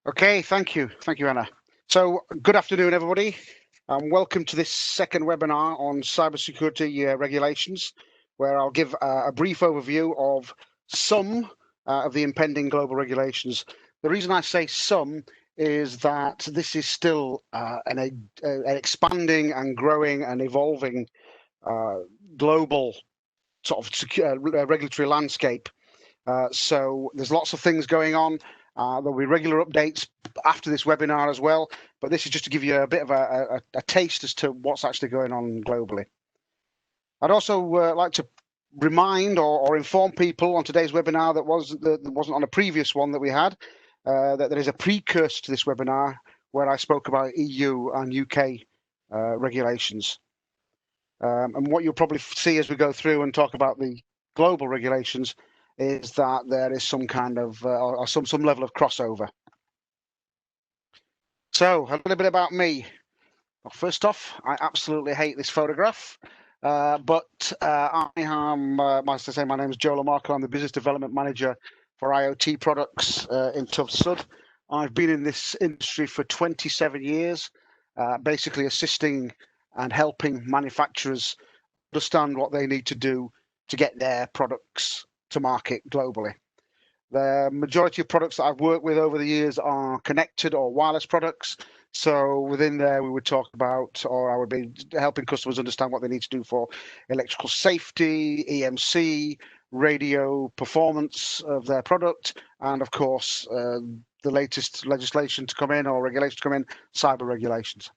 Okay, thank you, Anna. So, good afternoon, everybody, and welcome to this second webinar on cybersecurity regulations, where I'll give a brief overview of some of the impending global regulations. The reason I say some is that this is still an expanding and growing and evolving global sort of regulatory landscape. So there's lots of things going on. There'll be regular updates after this webinar as well, but this is just to give you a bit of a taste as to what's actually going on globally. I'd also like to remind or inform people on today's webinar that wasn't on a previous one that we had, that there is a precursor to this webinar where I spoke about EU and UK regulations. And what you'll probably see as we go through and talk about the global regulations is that there is some kind of or some level of crossover. So a little bit about me. Well, first off, I absolutely hate this photograph, but I am, as I say, my name is Joe Lamarco. I'm the business development manager for IoT products in Sud. I've been in this industry for 27 years, basically assisting and helping manufacturers understand what they need to do to get their products to market globally. The majority of products that I've worked with over the years are connected or wireless products. So within there, we would talk about, or I would be helping customers understand what they need to do for electrical safety, EMC, radio performance of their product, and of course, the latest legislation to come in or regulation to come in, cyber regulations.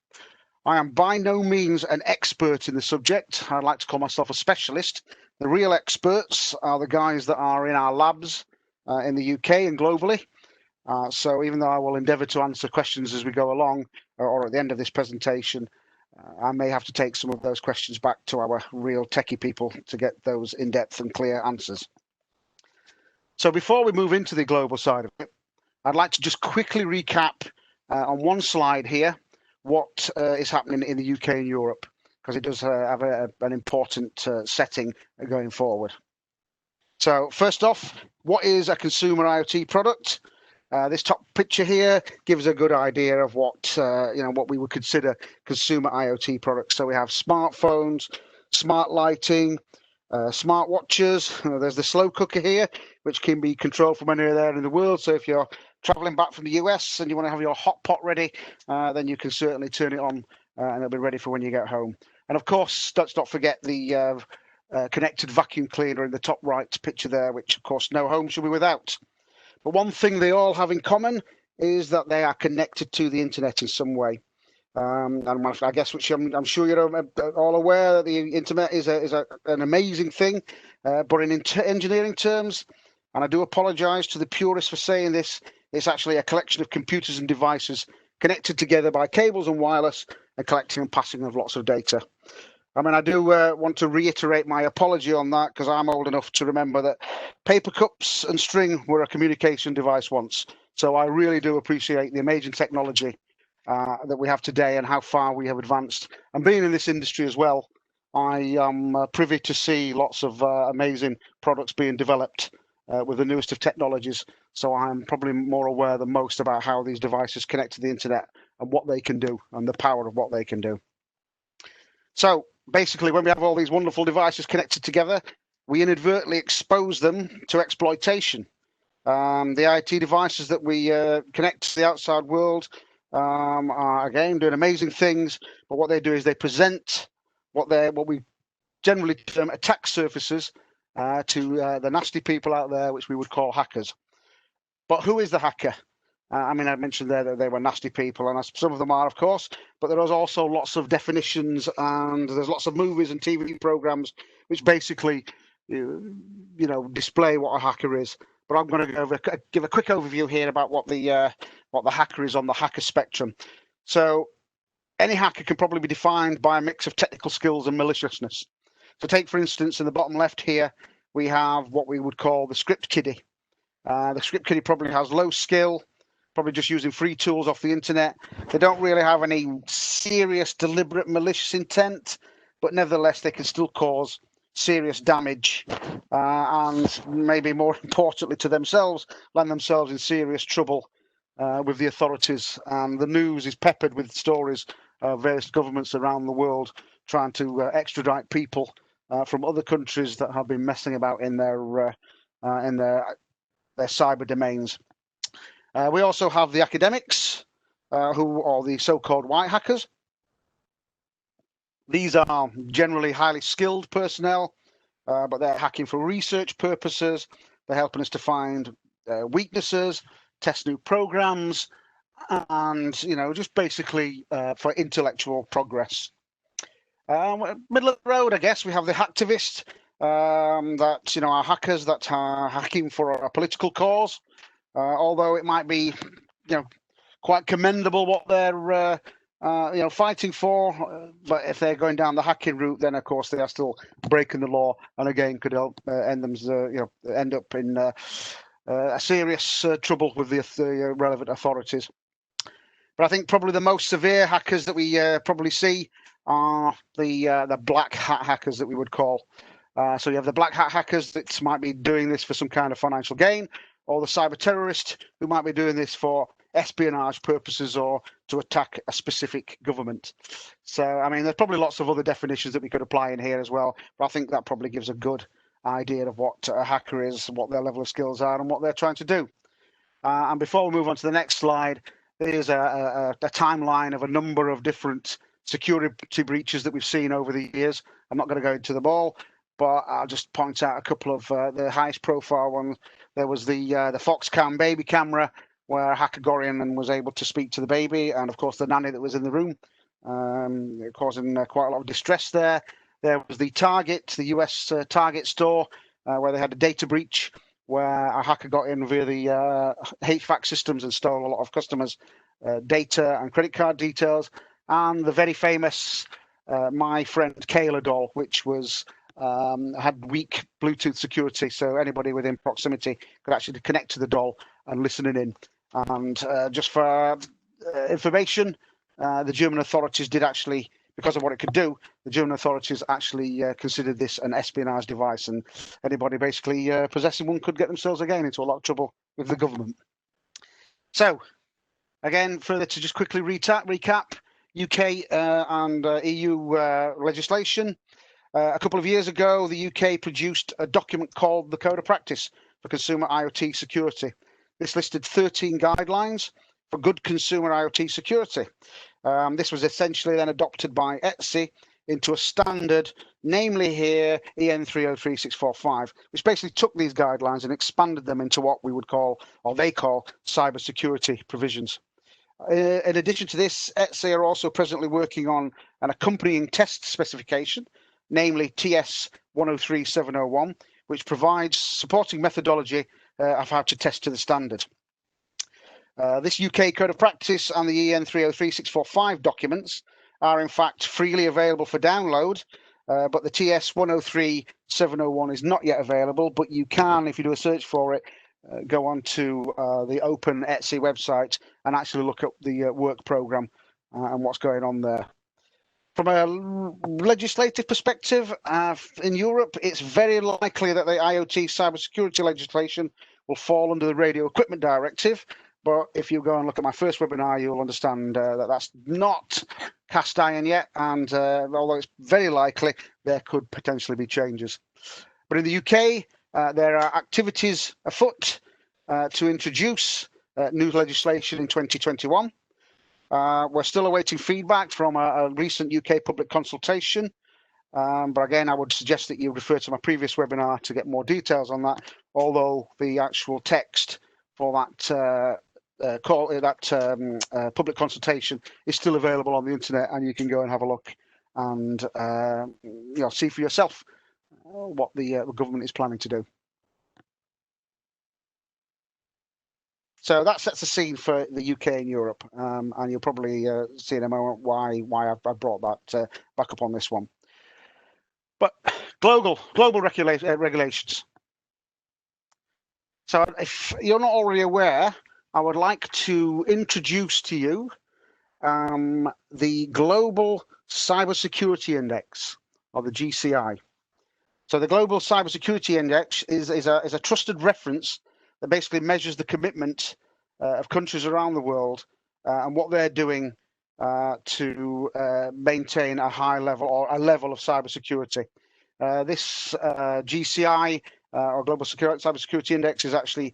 I am by no means an expert in the subject. I'd like to call myself a specialist. The real experts are the guys that are in our labs in the UK and globally. So even though I will endeavour to answer questions as we go along or at the end of this presentation, I may have to take some of those questions back to our real techie people to get those in-depth and clear answers. So before we move into the global side of it, I'd like to just quickly recap on one slide here what is happening in the UK and Europe, because it does have an important setting going forward. So first off, what is a consumer IoT product? This top picture here gives a good idea of what what we would consider consumer IoT products. So we have smartphones, smart lighting, smart watches. There's the slow cooker here, which can be controlled from anywhere in the world. So if you're traveling back from the US and you want to have your hot pot ready, then you can certainly turn it on and it'll be ready for when you get home. And of course, let's not forget the connected vacuum cleaner in the top right picture there, which of course no home should be without. But one thing they all have in common is that they are connected to the internet in some way. And I guess, which I'm sure you're all aware that the internet is an amazing thing, but in engineering terms, and I do apologise to the purists for saying this, it's actually a collection of computers and devices connected together by cables and wireless and collecting and passing of lots of data. I mean, I do want to reiterate my apology on that because I'm old enough to remember that paper cups and string were a communication device once. So I really do appreciate the amazing technology that we have today and how far we have advanced. And being in this industry as well, I am privy to see lots of amazing products being developed with the newest of technologies. So I'm probably more aware than most about how these devices connect to the internet and what they can do and the power of what they can do. So basically, when we have all these wonderful devices connected together, we inadvertently expose them to exploitation. The IoT devices that we connect to the outside world are, again, doing amazing things, but what they do is they present what we generally term attack surfaces to the nasty people out there, which we would call hackers. But who is the hacker? I mean, I mentioned there that they were nasty people, and some of them are, of course, but there is also lots of definitions, and there's lots of movies and TV programs which basically, display what a hacker is. But I'm going to give a quick overview here about what the hacker is on the hacker spectrum. So any hacker can probably be defined by a mix of technical skills and maliciousness. So take, for instance, in the bottom left here, we have what we would call the script kiddie. The script kiddie probably has low skill, probably just using free tools off the internet. They don't really have any serious, deliberate, malicious intent, but nevertheless, they can still cause serious damage and maybe more importantly to themselves, land themselves in serious trouble with the authorities, and the news is peppered with stories of various governments around the world trying to extradite people from other countries that have been messing about in their cyber domains. We also have the academics, who are the so-called white hackers. These are generally highly skilled personnel, but they're hacking for research purposes. They're helping us to find weaknesses, test new programs, and just basically for intellectual progress. Middle of the road, I guess, we have the hacktivists, that are hackers that are hacking for a political cause. Although it might be, quite commendable what they're fighting for, but if they're going down the hacking route, then of course they are still breaking the law, and again could help end up in a serious trouble with the relevant authorities. But I think probably the most severe hackers that we probably see are the black hat hackers that we would call. So you have the black hat hackers that might be doing this for some kind of financial gain, or the cyber terrorist who might be doing this for espionage purposes or to attack a specific government. So, I mean, there's probably lots of other definitions that we could apply in here as well, but I think that probably gives a good idea of what a hacker is, what their level of skills are, and what they're trying to do. And before we move on to the next slide, there's a timeline of a number of different security breaches that we've seen over the years. I'm not going to go into them all, but I'll just point out a couple of the highest profile ones. There was the Foxcam baby camera, where a hacker got in and was able to speak to the baby, and of course the nanny that was in the room, causing quite a lot of distress there. There was the Target, the US Target store, where they had a data breach, where a hacker got in via the HVAC systems and stole a lot of customers' data and credit card details. And the very famous My Friend Kayla doll, which was had weak Bluetooth security, so anybody within proximity could actually connect to the doll and listen in. And just for information, the German authorities did actually, because of what it could do, the German authorities actually considered this an espionage device, and anybody basically possessing one could get themselves again into a lot of trouble with the government. So, again, further to just quickly recap UK and EU legislation. A couple of years ago, the UK produced a document called the Code of Practice for Consumer IoT Security. This listed 13 guidelines for good consumer IoT security. This was essentially then adopted by ETSI into a standard, namely here EN 303645, which basically took these guidelines and expanded them into what we would call, or they call, cybersecurity provisions. In addition to this, ETSI are also presently working on an accompanying test specification, namely TS 103701, which provides supporting methodology of how to test to the standard. This UK Code of Practice and the EN 303645 documents are in fact freely available for download, but the TS 103701 is not yet available, but you can, if you do a search for it, go on to the Open ETSI website and actually look up the work program and what's going on there. From a legislative perspective, in Europe, it's very likely that the IoT cybersecurity legislation will fall under the Radio Equipment Directive. But if you go and look at my first webinar, you'll understand that that's not cast iron yet. And although it's very likely, there could potentially be changes. But in the UK, there are activities afoot to introduce new legislation in 2021. We're still awaiting feedback from a recent UK public consultation. But again, I would suggest that you refer to my previous webinar to get more details on that, although the actual text for that public consultation is still available on the internet, and you can go and have a look and see for yourself what the government is planning to do. So that sets the scene for the UK and Europe, and you'll probably see in a moment why I brought that back up on this one. But global regulations. So if you're not already aware, I would like to introduce to you the Global Cybersecurity Index, or the GCI. So the Global Cybersecurity Index is a trusted reference that basically measures the commitment of countries around the world and what they're doing to maintain a high level or a level of cybersecurity. This GCI or Global Cybersecurity Index is actually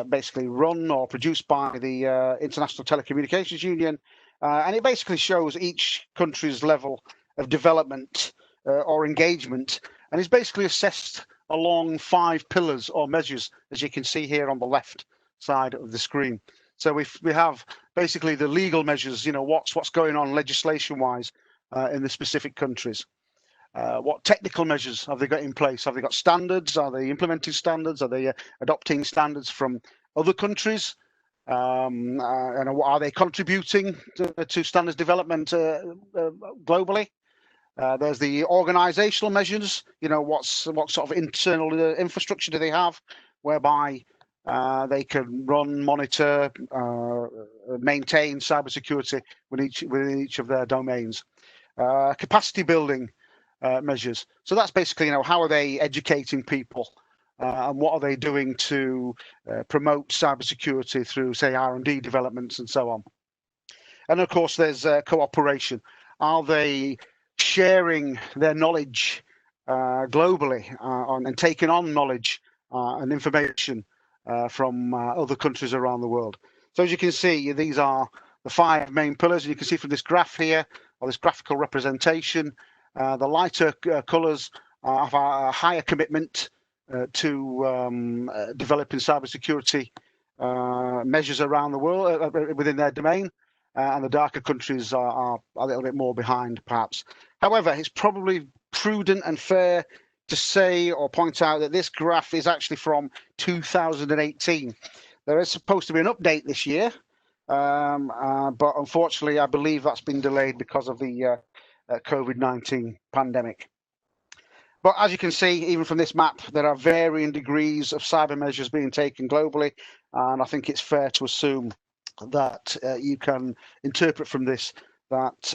basically run or produced by the International Telecommunications Union, and it basically shows each country's level of development or engagement, and is basically assessed along 5 pillars or measures, as you can see here on the left side of the screen. So we have basically the legal measures, what's going on legislation-wise in the specific countries. What technical measures have they got in place? Have they got standards? Are they implementing standards? Are they adopting standards from other countries? And are they contributing to standards development globally? There's the organizational measures, what sort of internal infrastructure do they have, whereby they can run, monitor, maintain cybersecurity within each of their domains. Capacity building measures. So that's basically, how are they educating people and what are they doing to promote cybersecurity through, say, R&D developments and so on. And of course, there's cooperation. Are they sharing their knowledge globally and taking on knowledge and information from other countries around the world? So as you can see, these are the 5 main pillars. And you can see from this graph here, or this graphical representation, the lighter colors have a higher commitment to developing cybersecurity measures around the world within their domain. And the darker countries are a little bit more behind, perhaps. However, it's probably prudent and fair to say or point out that this graph is actually from 2018. There is supposed to be an update this year, but unfortunately, I believe that's been delayed because of the COVID-19 pandemic. But as you can see, even from this map, there are varying degrees of cyber measures being taken globally, and I think it's fair to assume that you can interpret from this that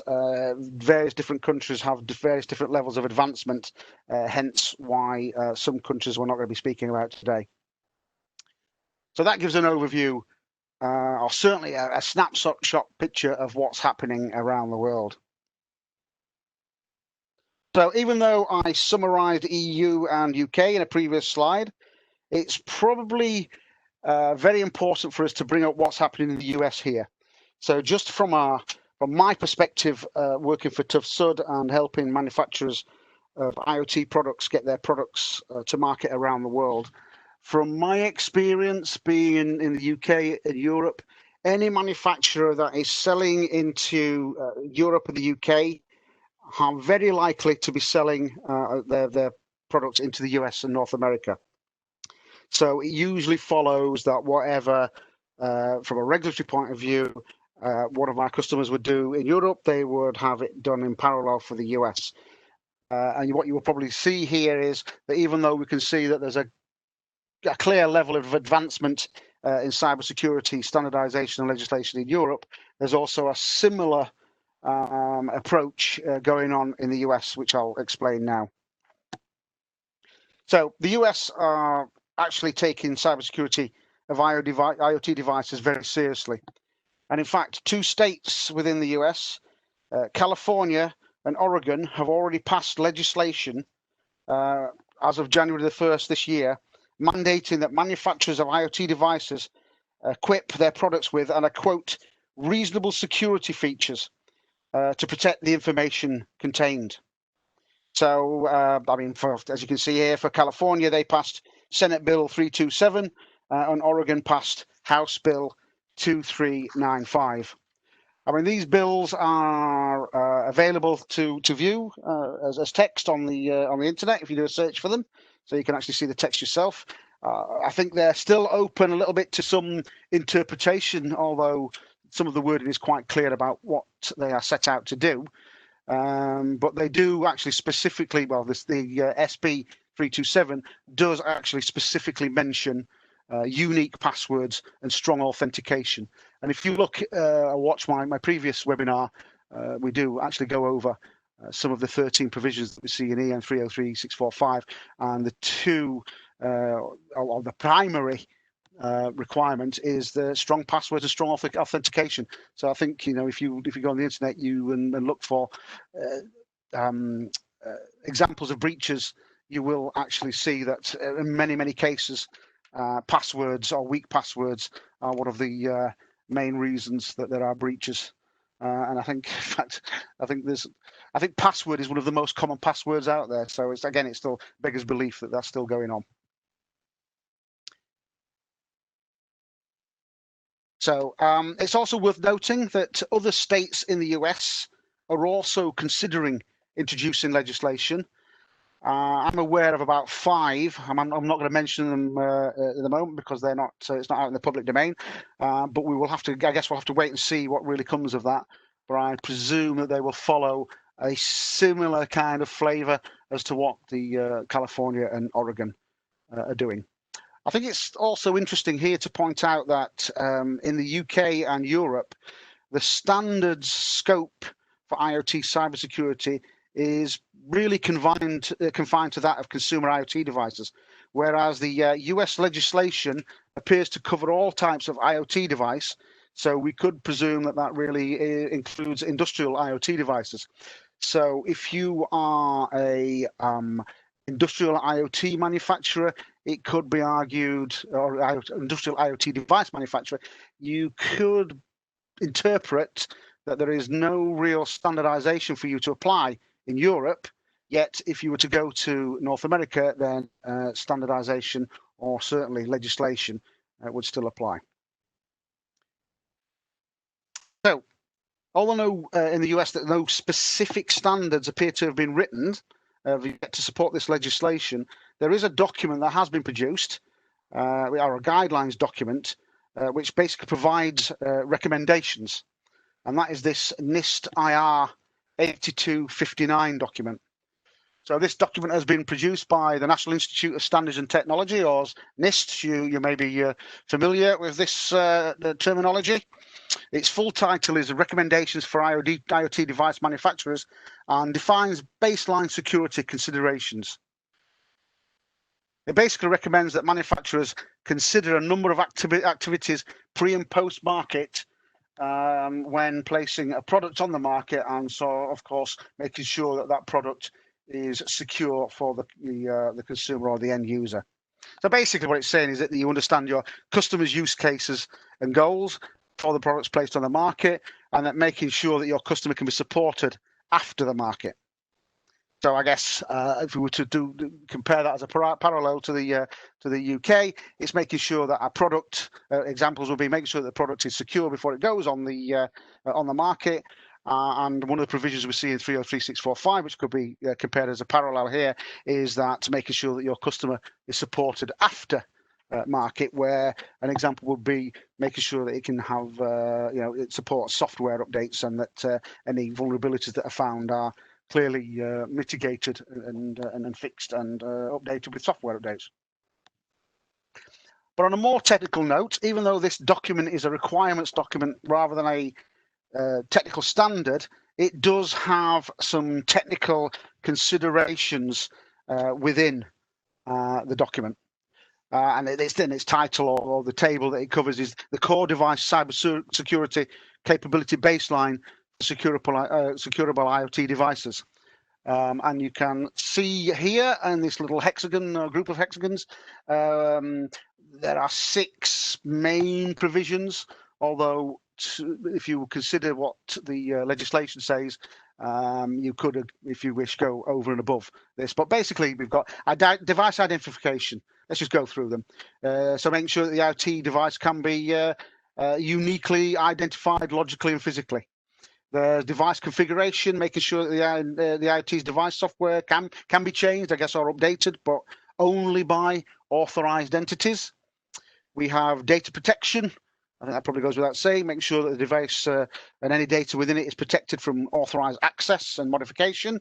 various different countries have various different levels of advancement, hence why some countries we're not going to be speaking about today. So that gives an overview, or certainly a snapshot picture of what's happening around the world. So even though I summarized EU and UK in a previous slide, it's probably very important for us to bring up what's happening in the US here. So just from my perspective, working for Tough Sud and helping manufacturers of IoT products get their products to market around the world, from my experience being in the UK and Europe, any manufacturer that is selling into Europe and the UK are very likely to be selling their products into the US and North America. So it usually follows that whatever, from a regulatory point of view, one of my customers would do in Europe, they would have it done in parallel for the US. And what you will probably see here is that even though we can see that there's a clear level of advancement in cybersecurity standardization and legislation in Europe, there's also a similar approach going on in the US, which I'll explain now. So the US are actually taking cybersecurity of IoT devices very seriously. And in fact, 2 states within the US, California and Oregon, have already passed legislation as of January the 1st this year, mandating that manufacturers of IoT devices equip their products with, and I quote, reasonable security features to protect the information contained. So, I mean, as you can see here, for California, they passed Senate Bill 327, and Oregon passed House Bill 2395. I mean, these bills are available to view as text on the internet if you do a search for them, so you can actually see the text yourself. I think they're still open a little bit to some interpretation, although some of the wording is quite clear about what they are set out to do. But they do actually specifically, well, the SB 327 does actually specifically mention unique passwords and strong authentication. And if you look or watch my previous webinar, we do actually go over some of the 13 provisions that we see in EN 303, 645, and the 2 of the primary requirement is the strong passwords and strong authentication. So I think, you know, if you go on the internet and look for examples of breaches, you will actually see that in many cases, passwords or weak passwords are one of the main reasons that there are breaches. And I think, in fact, I think password is one of the most common passwords out there. So it's, again, it still beggars belief that that's still going on. So it's also worth noting that other states in the US are also considering introducing legislation. I'm aware of about 5. I'm not going to mention them at the moment because they're not. It's not out in the public domain. But we will have to. I guess we'll have to wait and see what really comes of that. But I presume that they will follow a similar kind of flavour as to what the California and Oregon are doing. I think it's also interesting here to point out that in the UK and Europe, the standards scope for IoT cybersecurity is really confined to that of consumer IoT devices, whereas the US legislation appears to cover all types of IoT device. So we could presume that that really includes industrial IoT devices. So if you are a industrial IoT manufacturer, it could be argued, or industrial IoT device manufacturer, you could interpret that there is no real standardization for you to apply in Europe. Yet, if you were to go to North America, then standardization or certainly legislation would still apply. So, although in the US that no specific standards appear to have been written to support this legislation, there is a document that has been produced, or a guidelines document, which basically provides recommendations. And that is this NIST IR 8259 document. So this document has been produced by the National Institute of Standards and Technology, or NIST. You may be familiar with this the terminology. Its full title is Recommendations for IoT Device Manufacturers and defines baseline security considerations. It basically recommends that manufacturers consider a number of activities pre and post market when placing a product on the market, and so of course making sure that that product is secure for the consumer or the end user. So basically what it's saying is that you understand your customers' use cases and goals for the products placed on the market, and that making sure that your customer can be supported after the market. So I guess if we were to compare that as a parallel to the UK, it's making sure that our product examples will be making sure that the product is secure before it goes on the market. And one of the provisions we see in 303645, which could be compared as a parallel here, is that making sure that your customer is supported after market, where an example would be making sure that it can have, it supports software updates, and that any vulnerabilities that are found are clearly mitigated and fixed and updated with software updates. But on a more technical note, even though this document is a requirements document rather than a technical standard, it does have some technical considerations within the document. And it's in its title, or the table that it covers, is the core device cybersecurity capability baseline for securable IoT devices. And you can see here in this little hexagon, group of hexagons, there are 6 main provisions, although if you consider what the legislation says, you could, if you wish, go over and above this. But basically, we've got device identification. Let's just go through them. So making sure that the IoT device can be uniquely identified logically and physically. The device configuration, making sure that the IoT's device software can be changed, I guess, or updated, but only by authorized entities. We have data protection. I think that probably goes without saying, making sure that the device and any data within it is protected from authorized access and modification.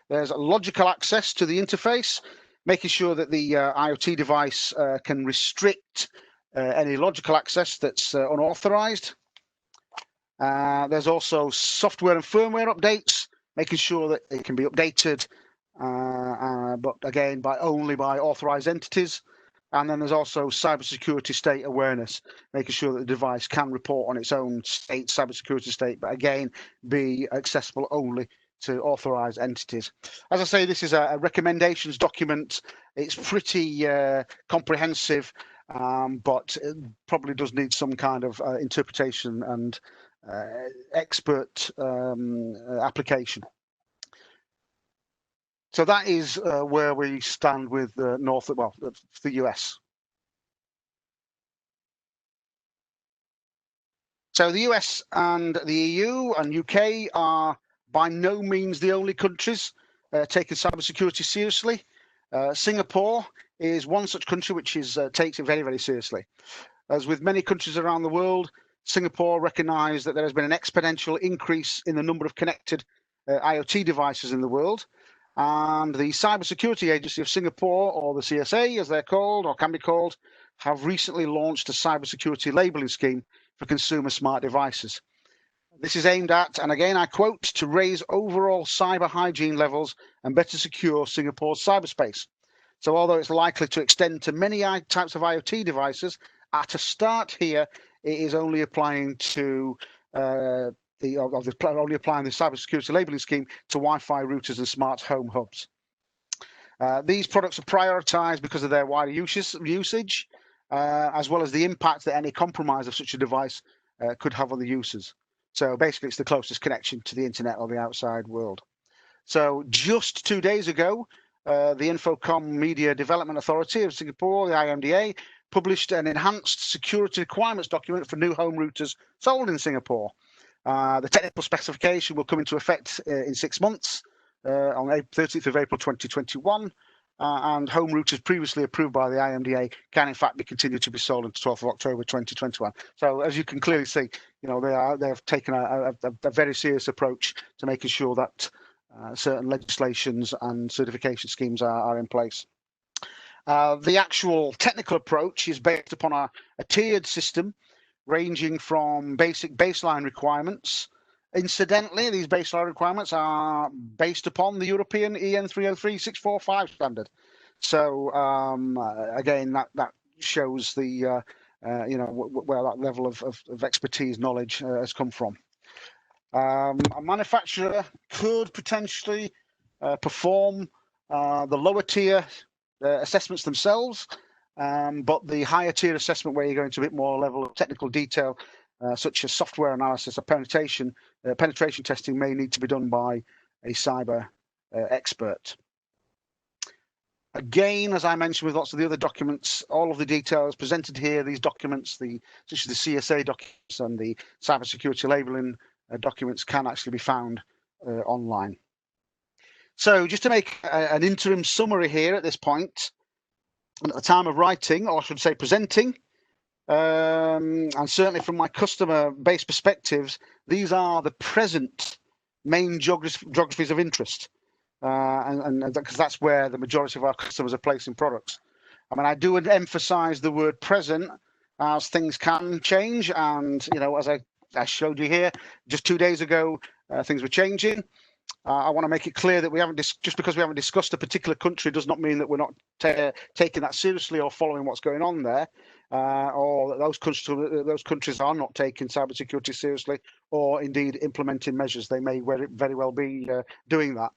There's logical access to the interface, making sure that the IoT device can restrict any logical access that's unauthorized. There's also software and firmware updates, making sure that it can be updated, but again, only by authorized entities. And then there's also cybersecurity state awareness, making sure that the device can report on its own state, cybersecurity state, but again, be accessible only to authorized entities. As I say, this is a recommendations document. It's pretty comprehensive, but it probably does need some kind of interpretation and expert application. So that is where we stand with the US. So the US and the EU and UK are by no means the only countries taking cybersecurity seriously. Singapore is one such country which takes it very, very seriously. As with many countries around the world, Singapore recognised that there has been an exponential increase in the number of connected IoT devices in the world. And the Cybersecurity Agency of Singapore, or the CSA as they're called, or can be called, have recently launched a cybersecurity labelling scheme for consumer smart devices. This is aimed at, and again I quote, to raise overall cyber hygiene levels and better secure Singapore's cyberspace. So although it's likely to extend to many types of IoT devices, at a start here, it is only applying to only applying the cybersecurity labelling scheme to Wi-Fi routers and smart home hubs. These products are prioritised because of their wider usage, as well as the impact that any compromise of such a device could have on the users. So basically, it's the closest connection to the internet or the outside world. So just 2 days ago, the Infocom Media Development Authority of Singapore, the IMDA, published an enhanced security requirements document for new home routers sold in Singapore. The technical specification will come into effect in 6 months, on 30th of April 2021, and home routers previously approved by the IMDA can in fact be continued to be sold until 12th of October 2021. So as you can clearly see, they've taken a very serious approach to making sure that certain legislations and certification schemes are in place. The actual technical approach is based upon a tiered system ranging from basic baseline requirements. Incidentally, these baseline requirements are based upon the European EN 303-645 standard. So again, that shows the where that level of expertise, knowledge has come from. A manufacturer could potentially perform the lower tier assessments themselves, but the higher tier assessment, where you go into a bit more level of technical detail, such as software analysis or penetration testing, may need to be done by a cyber expert. Again, as I mentioned with lots of the other documents, all of the details presented here, these documents, such as the CSA documents and the cybersecurity labelling documents, can actually be found online. So just to make an interim summary here at this point, and at the time of writing, or I should say presenting, and certainly from my customer base perspectives, these are the present main geographies of interest, and because that's where the majority of our customers are placing products. I mean, I do emphasize the word present, as things can change, and as I showed you here just 2 days ago, things were changing. I want to make it clear that we haven't just because we haven't discussed a particular country does not mean that we're not taking that seriously or following what's going on there, or that those countries are not taking cybersecurity seriously, or indeed implementing measures. They may very well be doing that.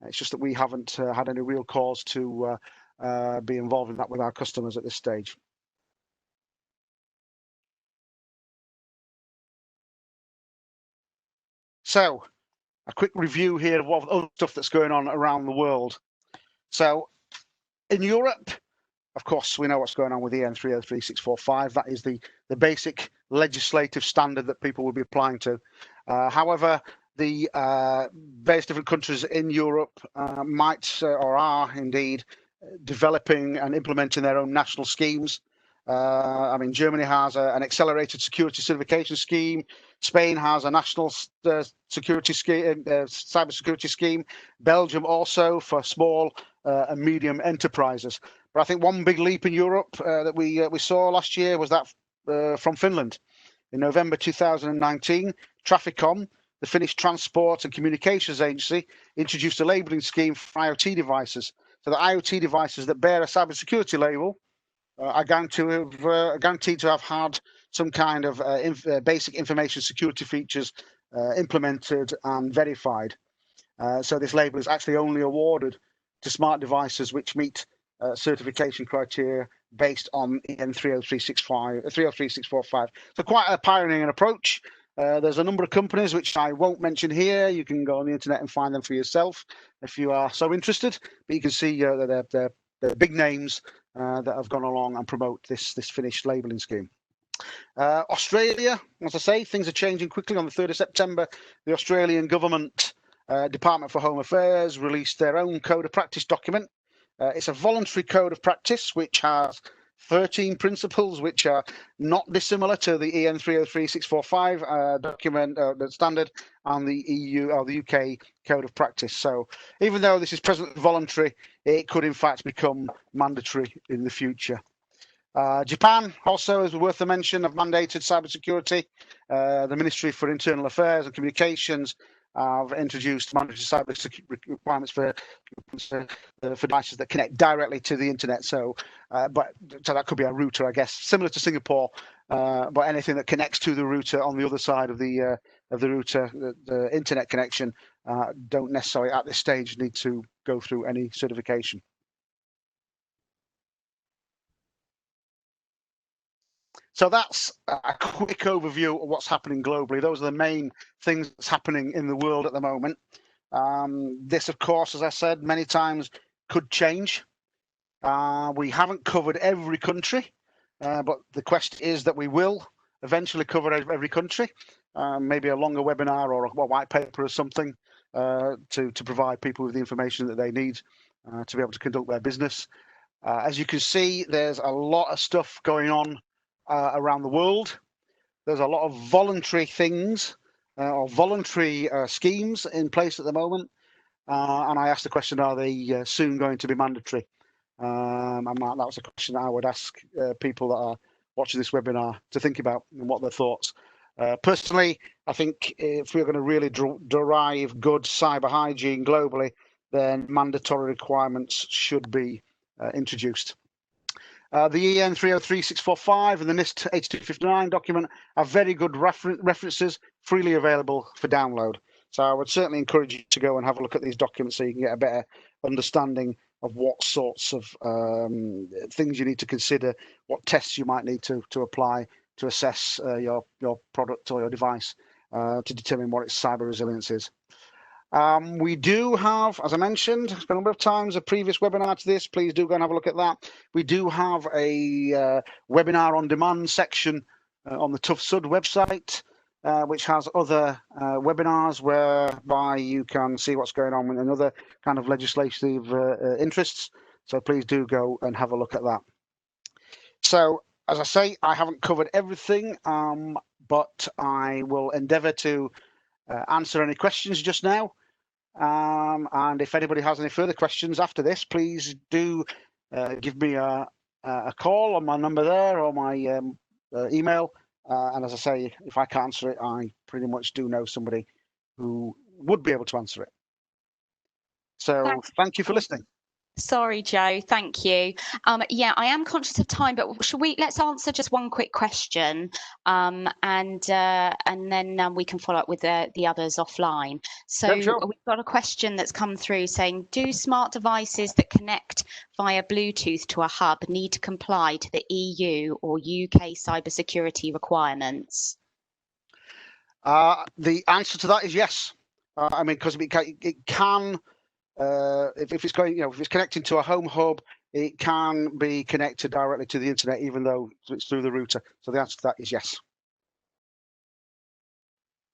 It's just that we haven't had any real cause to be involved in that with our customers at this stage. So, a quick review here of what other stuff that's going on around the world. So, in Europe, of course, we know what's going on with EN 303-645. That is the basic legislative standard that people will be applying to. However, the various different countries in Europe might or are indeed developing and implementing their own national schemes. I mean, Germany has an accelerated security certification scheme. Spain has a national security scheme, cybersecurity scheme. Belgium also for small and medium enterprises. But I think one big leap in Europe that we saw last year was that from Finland. In November 2019, Traficom, the Finnish Transport and Communications Agency, introduced a labelling scheme for IoT devices. So the IoT devices that bear a cybersecurity label are guaranteed to have had some kind of basic information security features implemented and verified. So this label is actually only awarded to smart devices which meet certification criteria based on EN 303645. So quite a pioneering approach. There's a number of companies which I won't mention here. You can go on the internet and find them for yourself if you are so interested. But you can see they're big names that have gone along and promote this Finnish labelling scheme. Australia, as I say, things are changing quickly. On the 3rd of September, the Australian government Department for Home Affairs released their own code of practice document. It's a voluntary code of practice which has 13 principles which are not dissimilar to the EN 303645 document, the standard, and the EU or the UK code of practice. So even though this is presently voluntary, it could in fact become mandatory in the future. Japan also is worth a mention, have mandated cybersecurity. The Ministry for Internal Affairs and Communications have introduced mandatory cyber requirements for devices that connect directly to the internet. So that could be a router, I guess, similar to Singapore, but anything that connects to the router on the other side of the router, the internet connection, don't necessarily at this stage need to go through any certification. So that's a quick overview of what's happening globally. Those are the main things that's happening in the world at the moment. This, of course, as I said many times, could change. We haven't covered every country, but the question is that we will eventually cover every country. Maybe a longer webinar or a white paper or something to provide people with the information that they need to be able to conduct their business. As you can see, there's a lot of stuff going on around the world. There's a lot of voluntary things or voluntary schemes in place at the moment. And I asked the question, are they soon going to be mandatory? And that was a question that I would ask people that are watching this webinar to think about and what their thoughts. Personally, I think if we're going to really derive good cyber hygiene globally, then mandatory requirements should be introduced. The EN 303645 and the NIST H259 document are very good references, freely available for download. So I would certainly encourage you to go and have a look at these documents so you can get a better understanding of what sorts of things you need to consider, what tests you might need to apply to assess your product or your device to determine what its cyber resilience is. We do have, as I mentioned a number of times, a previous webinar to this. Please do go and have a look at that. We do have a webinar on demand section on the Tough Sud website, which has other webinars whereby you can see what's going on with another kind of legislative interests. So please do go and have a look at that. So as I say, I haven't covered everything, but I will endeavour to answer any questions just now. And if anybody has any further questions after this, please do give me a call on my number there or my email. And as I say, if I can't answer it, I pretty much do know somebody who would be able to answer it. So thank you for listening. Sorry, Joe. Thank you. Yeah, I am conscious of time, but let's answer just one quick question, and then we can follow up with the others offline. So Yep, sure. We've got a question that's come through saying, do smart devices that connect via Bluetooth to a hub need to comply to the EU or UK cybersecurity requirements? The answer to that is yes. I mean, because it can. If it's going, if it's connecting to a home hub, it can be connected directly to the internet, even though it's through the router. So the answer to that is yes.